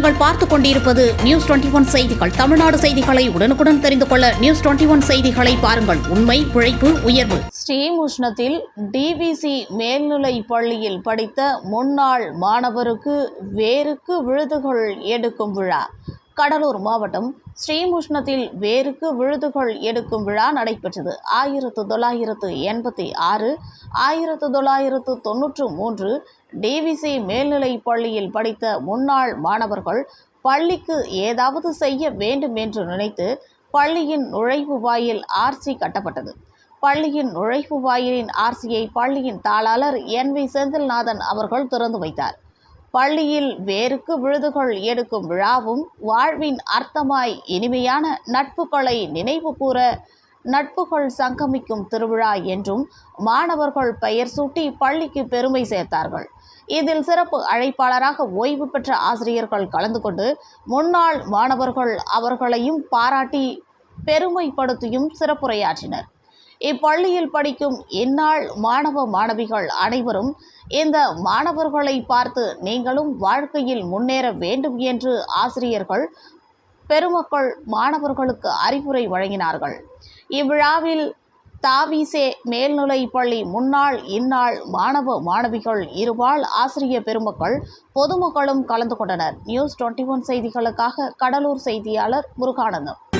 நீங்கள் பார்த்துக் கொண்டிருப்பது நியூஸ் 21 செய்திகள். தமிழ்நாடு செய்திகளை உடனுக்குடன் தெரிந்து கொள்ள நியூஸ் 21 செய்திகளை பாருங்கள். உண்மை, உழைப்பு, உயர்வு. ஸ்ரீமுஷ்ணத்தில் டிவிசி மேல்நிலை பள்ளியில் படித்த முன்னாள் மாணவருக்கு வேருக்கு விழுதுகள் எடுக்கும் விழா. கடலூர் மாவட்டம் ஸ்ரீமுஷ்ணத்தில் வேருக்கு விழுதுகள் எடுக்கும் விழா நடைபெற்றது. 1986, 1993 டிவிசி மேல்நிலை பள்ளியில் படித்த முன்னாள் மாணவர்கள் பள்ளிக்கு ஏதாவது செய்ய வேண்டும் என்று நினைத்து பள்ளியின் நுழைவு வாயில் ஆர்சி கட்டப்பட்டது. பள்ளியின் நுழைவு வாயிலின் ஆர்சியை பள்ளியின் தாளாளர் NV செந்தில்நாதன் அவர்கள் திறந்து வைத்தார். பள்ளியில் வேருக்கு விழுதுகள் எடுக்கும் விழாவும் வாழ்வின் அர்த்தமாய் இனிமையான நட்புகளை நினைவு கூற நட்புகள் சங்கமிக்கும் திருவிழா என்றும் மாணவர்கள் பெயர் சூட்டி பள்ளிக்கு பெருமை சேர்த்தார்கள். இதில் சிறப்பு அழைப்பாளராக ஓய்வு பெற்ற ஆசிரியர்கள் கலந்து கொண்டு முன்னாள் மாணவர்கள் அவர்களையும் பாராட்டி பெருமைப்படுத்தியும் சிறப்புரையாற்றினர். இப்பள்ளியில் படிக்கும் இந்நாள் மாணவ மாணவிகள் அனைவரும் இந்த மாணவர்களை பார்த்து நீங்களும் வாழ்க்கையில் முன்னேற வேண்டும் என்று ஆசிரியர்கள் பெருமக்கள் மாணவர்களுக்கு அறிவுரை வழங்கினார்கள். இவ்விழாவில் தாவிசே மேல்நிலை பள்ளி முன்னாள் இந்நாள் மாணவ மாணவிகள், இருபால் ஆசிரிய பெருமக்கள், பொதுமக்களும் கலந்து கொண்டனர். நியூஸ் 21 செய்திகளுக்காக கடலூர் செய்தியாளர் முருகானந்தம்.